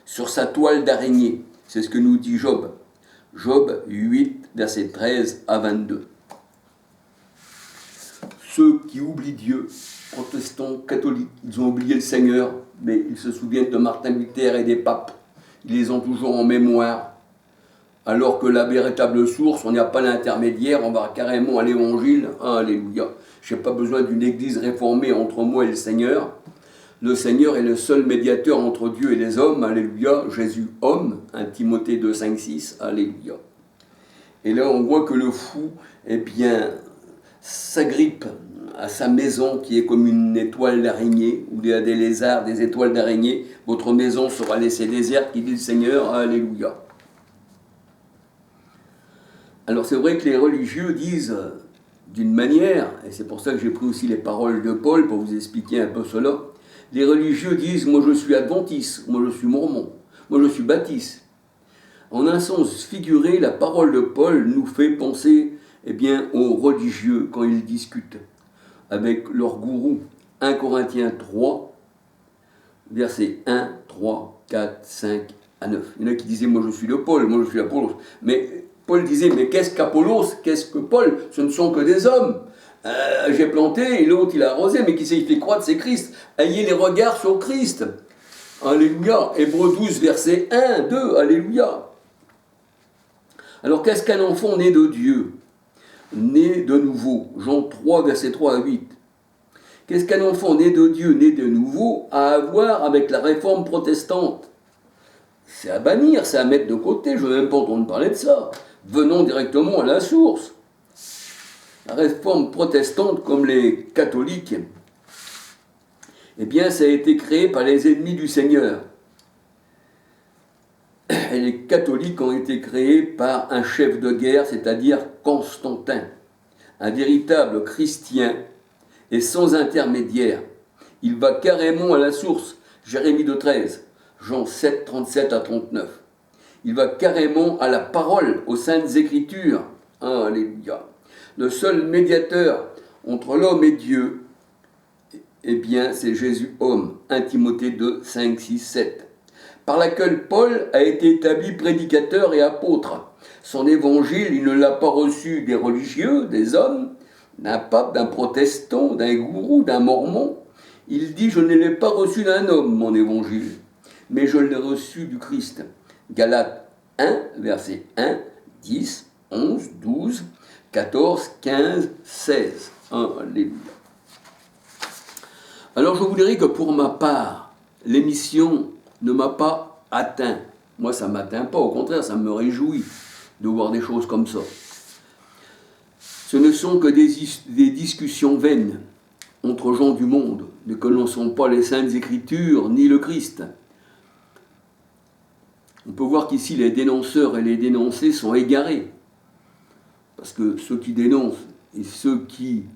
sur sa toile d'araignée. C'est ce que nous dit Job. Job 8, versets 13 à 22. Ceux qui oublient Dieu, protestants, catholiques, ils ont oublié le Seigneur, mais ils se souviennent de Martin Luther et des papes. Ils les ont toujours en mémoire. Alors que la véritable source, on n'y a pas l'intermédiaire, on va carrément à l'évangile. Alléluia. Je n'ai pas besoin d'une église réformée entre moi et le Seigneur. Le Seigneur est le seul médiateur entre Dieu et les hommes. Alléluia. Jésus, homme. 1 Timothée 2, 5, 6. Alléluia. Et là, on voit que le fou, eh bien, s'agrippe à sa maison qui est comme une étoile d'araignée, où il y a des lézards, des étoiles d'araignée. Votre maison sera laissée déserte, qui dit le Seigneur. Alléluia. Alors c'est vrai que les religieux disent d'une manière, et c'est pour ça que j'ai pris aussi les paroles de Paul pour vous expliquer un peu cela, les religieux disent « moi je suis adventiste, moi je suis mormon, moi je suis baptiste ». En un sens figuré, la parole de Paul nous fait penser eh bien, aux religieux quand ils discutent avec leur gourou. 1 Corinthiens 3, versets 1, 3, 4, 5 à 9. Il y en a qui disaient « moi je suis de Paul, moi je suis Apollos ». Mais Paul disait, mais qu'est-ce qu'Apollos, qu'est-ce que Paul? Ce ne sont que des hommes. J'ai planté et l'autre il a arrosé, mais qui s'est fait croître, c'est Christ. Ayez les regards sur Christ. Alléluia. Hébreux 12, verset 1, 2, Alléluia. Alors qu'est-ce qu'un enfant né de Dieu? Né de nouveau. Jean 3, verset 3 à 8. Qu'est-ce qu'un enfant né de Dieu, né de nouveau, a à voir avec la réforme protestante? C'est à bannir, c'est à mettre de côté, je ne veux même pas entendre parler de ça. Venons directement à la source. La réforme protestante, comme les catholiques, eh bien, ça a été créé par les ennemis du Seigneur. Et les catholiques ont été créés par un chef de guerre, c'est-à-dire Constantin, un véritable chrétien et sans intermédiaire. Il va carrément à la source. Jérémie 2,13, Jean 7, 37 à 39. Il va carrément à la parole, aux saintes écritures. Alléluia. Le seul médiateur entre l'homme et Dieu, eh bien, c'est Jésus homme. 1 Timothée 2, 5, 6, 7. Par laquelle Paul a été établi prédicateur et apôtre. Son évangile, il ne l'a pas reçu des religieux, des hommes, d'un pape, d'un protestant, d'un gourou, d'un mormon. Il dit, je ne l'ai pas reçu d'un homme, mon évangile, mais je l'ai reçu du Christ. Galates 1, verset 1, 10, 11, 12, 14, 15, 16. Alléluia. Alors je vous dirais que pour ma part, l'émission ne m'a pas atteint. Moi, ça ne m'atteint pas, au contraire, ça me réjouit de voir des choses comme ça. Ce ne sont que des discussions vaines entre gens du monde, ne connaissons pas les Saintes Écritures ni le Christ. On peut voir qu'ici les dénonceurs et les dénoncés sont égarés. Parce que ceux qui dénoncent et ceux qui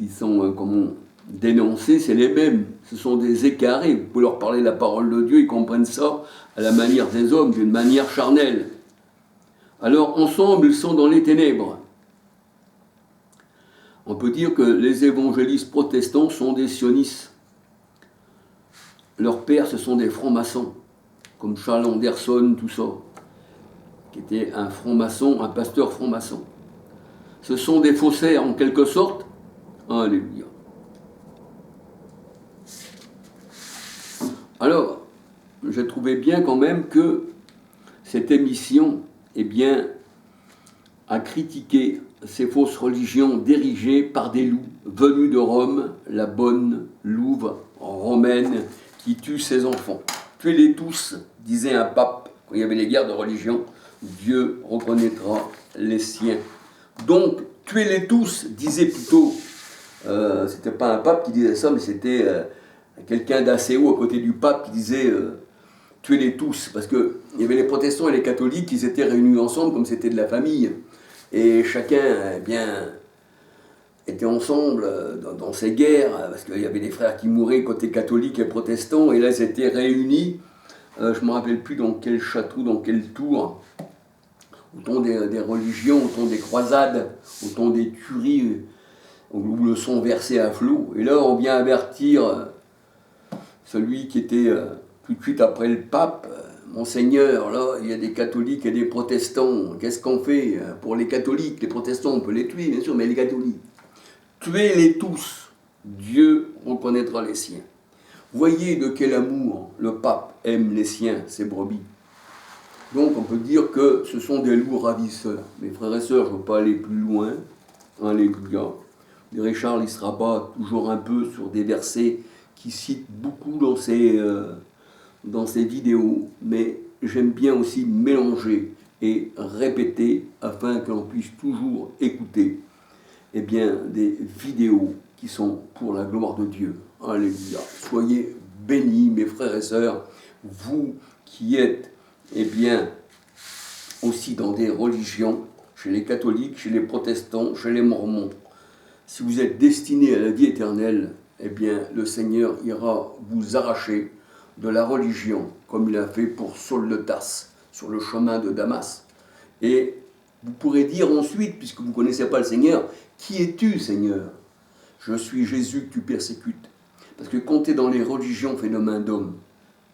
sont dénoncés, c'est les mêmes. Ce sont des égarés. Vous pouvez leur parler de la parole de Dieu, ils comprennent ça à la manière des hommes, d'une manière charnelle. Alors ensemble, ils sont dans les ténèbres. On peut dire que les évangélistes protestants sont des sionistes. Leurs pères, ce sont des francs-maçons, comme Charles Anderson, tout ça, qui était un franc-maçon, un pasteur franc-maçon. Ce sont des faussaires, en quelque sorte. Alléluia. Alors, j'ai trouvé bien quand même que cette émission, eh bien, a critiqué ces fausses religions dirigées par des loups venus de Rome, la bonne louve romaine qui tue ses enfants. Tuez-les tous, disait un pape, quand il y avait les guerres de religion, Dieu reconnaîtra les siens. Donc, tuez-les tous, disait plutôt, c'était pas un pape qui disait ça, mais c'était quelqu'un d'assez haut à côté du pape qui disait tuez-les tous, parce qu'il y avait les protestants et les catholiques qui étaient réunis ensemble comme c'était de la famille. Et chacun, eh bien, était ensemble dans ces guerres, parce qu'il y avait des frères qui mouraient côté catholique et protestant, et là ils étaient réunis, je ne me rappelle plus dans quel château, dans quelle tour, au temps des religions, au temps des croisades, au temps des tueries, où le sang versait à flot. Et là on vient avertir celui qui était tout de suite après le pape, Monseigneur, là, il y a des catholiques et des protestants. Qu'est-ce qu'on fait pour les catholiques? Les protestants, on peut les tuer, bien sûr, mais les catholiques. Tuez-les tous. Dieu reconnaîtra les siens. Voyez de quel amour le pape aime les siens, ses brebis. Donc on peut dire que ce sont des loups ravisseurs. Mes frères et sœurs, je ne veux pas aller plus loin. Alléluia. Richard, il se rabat toujours un peu sur des versets qu'il cite beaucoup dans ses vidéos, mais j'aime bien aussi mélanger et répéter afin que l'on puisse toujours écouter des vidéos qui sont pour la gloire de Dieu. Alléluia. Soyez bénis, mes frères et sœurs, vous qui êtes aussi dans des religions, chez les catholiques, chez les protestants, chez les mormons. Si vous êtes destinés à la vie éternelle, le Seigneur ira vous arracher de la religion, comme il a fait pour Saul de Tarse, sur le chemin de Damas. Et vous pourrez dire ensuite, puisque vous ne connaissez pas le Seigneur, « Qui es-tu, Seigneur ?» « Je suis Jésus que tu persécutes. » Parce que quand tu es dans les religions faites de main d'homme,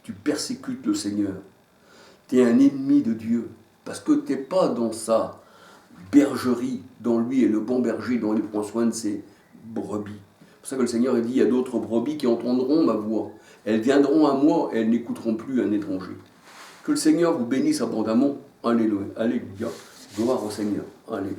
tu persécutes le Seigneur. Tu es un ennemi de Dieu, parce que tu n'es pas dans sa bergerie, dont lui est le bon berger, dont il prend soin de ses brebis. C'est pour ça que le Seigneur a dit, il y a d'autres brebis qui entendront ma voix. Elles viendront à moi et elles n'écouteront plus un étranger. Que le Seigneur vous bénisse abondamment. Alléluia. Alléluia. Gloire au Seigneur. Alléluia.